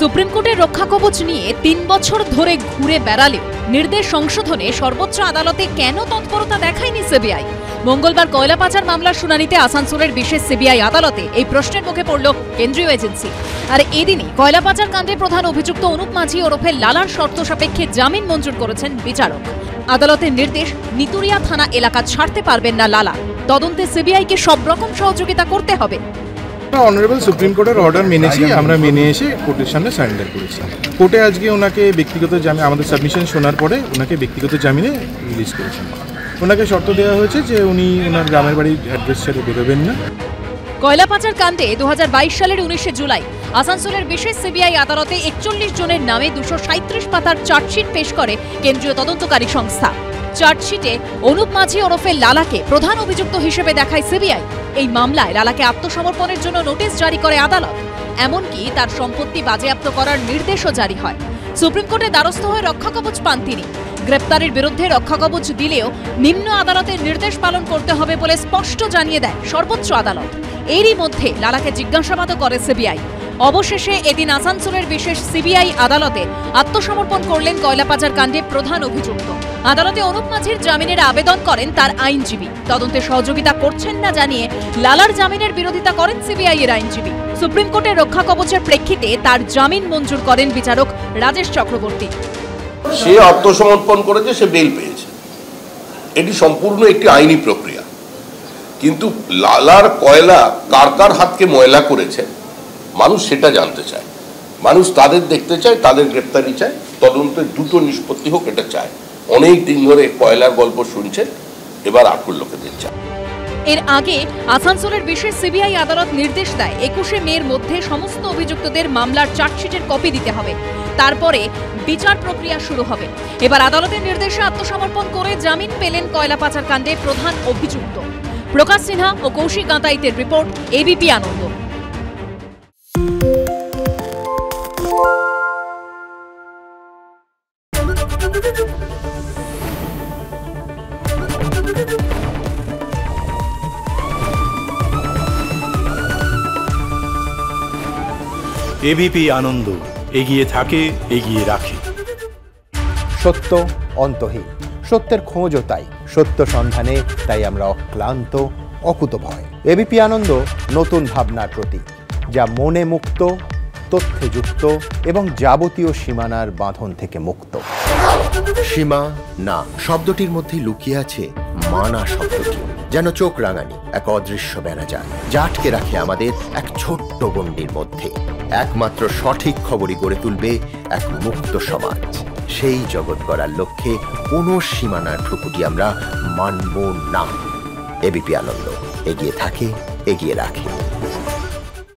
Supreme কোর্টের রক্ষা কবচ নিয়ে ৩ বছর ধরে ঘুরে বেড়ালেও নির্দেশ সংশোধনে সর্বোচ্চ আদালতে কেন তৎপরতা দেখায়নি সিবিআই? মঙ্গলবার কয়লা পাচার মামলার শুনানিতে আসানসোলের বিশেষ সিবিআই আদালতে এই প্রশ্নের মুখে পড়ল কেন্দ্রীয় এজেন্সি। আর এদিনই কয়লা পাচার কাণ্ডে প্রধান অভিযুক্ত অনুপ মাঝি ওরফে লালার শর্ত সাপেক্ষে জামিন মঞ্জুর করেছেন বিচারক। আদালতের নির্দেশ, নিতুরিয়া থানা এলাকা ছাড়তে পারবেন না লালা। তদন্তে সিবিআইকে সব রকম সহযোগিতা করতে হবে। অনারেবল সুপ্রিম কোর্টের অর্ডার মেনেছি, আমরা মেনে এসে কোর্টের সামনে সারেন্ডার করেছি। কোর্টে আজকে ওনাকে ব্যক্তিগত জামিন, আমাদের সাবমিশন শোনার পরে ওনাকে ব্যক্তিগত জামিনে রিলিজ করেছেন। ওনাকে শর্ত দেওয়া হয়েছে যে উনি ওনার গ্রামের বাড়ির অ্যাড্রেস ছেড়ে বেরোবেন না। কয়লা পাচার কাণ্ডে 2022 সালের 19শে জুলাই আসানসোলের বিশেষ সিবিআই আদালতে 41 জনের নামে 237 পাতার চার্জশিট পেশ করে কেন্দ্রীয় তদন্তকারী সংস্থা। চার্জশিটে অনুপ মাঝি ওরফে লালাকে প্রধান অভিযুক্ত হিসেবে দেখায় সিবিআই। এই মামলায় লালাকে আত্মসমর্পণের জন্য নোটিশ জারি করে আদালত। এমনকি তার সম্পত্তি বাজেয়াপ্ত করার নির্দেশও জারি হয়। সুপ্রিম কোর্টে দ্বারস্থ হয়ে রক্ষা কবচ পান তিনি। গ্রেপ্তারের বিরুদ্ধে রক্ষা কবচ দিলেও নিম্ন আদালতের নির্দেশ পালন করতে হবে বলে স্পষ্ট জানিয়ে দেয় সর্বোচ্চ আদালত। এরই মধ্যে লালাকে জিজ্ঞাসাবাদও করে সিবিআই। অবশেষে এদিন আসানসোলের বিশেষ সিবিআই আদালতে আত্মসমর্পণ করলেন কয়লা পাচার কাণ্ডে প্রধান অভিযুক্ত। আদালতে অনুপ মাঝির জামিনের আবেদন করেন তার আইনজীবী। তদন্তে সহযোগিতা করছেন না জানিয়ে লালার জামিনের বিরোধিতা করেন সিবিআই এর আইনজীবী। সুপ্রিম কোর্টের রক্ষা কবচের প্রেক্ষিতে তার জামিন মঞ্জুর করেন বিচারক রাজেশ চক্রবর্তী। সে আত্মসমর্পণ করেছে, সে বেল পেয়েছে। এটি সম্পূর্ণ একটি আইনি প্রক্রিয়া। কিন্তু লালার কয়লা কার কার হাতকে ময়লা করেছে মানুষ সেটা জানতে চায়। মানুষ তাদের দেখতে চায়, তাদের গ্রেপ্তারি চায়, তদন্তের দ্রুত নিষ্পত্তি হোক এটা চায়। অনেক দিন ধরে কয়লার গল্প শুনছেন, এবার আকুল লোকেদের চায়। এর আগে আসানসোলের বিশেষ সিবিআই আদালত নির্দেশ দেয় 21শে মের মধ্যে সমস্ত অভিযুক্তদের মামলার চার্জশিটের কপি দিতে হবে। তারপরে বিচার প্রক্রিয়া শুরু হবে। এবার আদালতের নির্দেশে আত্মসমর্পণ করে জামিন পেলেন কয়লা পাচার কাণ্ডে প্রধান অভিযুক্ত। প্রকাশ সিনহা ও কৌশিক গাঁতাইতের রিপোর্ট, এবিপি আনন্দ। এবিপি আনন্দ, এগিয়ে থাকে, এগিয়ে রাখে। সত্য অন্তহীন, সত্যের খোঁজও তাই, সত্য সন্ধানে তাই আমরা অক্লান্ত, অকুতভয়। এবিপি আনন্দ নতুন ভাবনার প্রতীক, যা মনে মুক্ত, তথ্যে যুক্ত এবং যাবতীয় সীমানার বাঁধন থেকে মুক্ত। সীমা না শব্দটির মধ্যে লুকিয়ে আছে মানা শব্দটি, যেন চোখ রাঙানি এক অদৃশ্য ব্যানাজার, যা আটকে রাখে আমাদের এক ছোট্ট গণ্ডির মধ্যে। একমাত্র সঠিক খবরই গড়ে তুলবে এক মুক্ত সমাজ। সেই জগৎ গড়ার লক্ষ্যে কোনো সীমানার ঠুকুটি আমরা মানব না। এবিপি আনন্দ, এগিয়ে থাকে, এগিয়ে রাখে।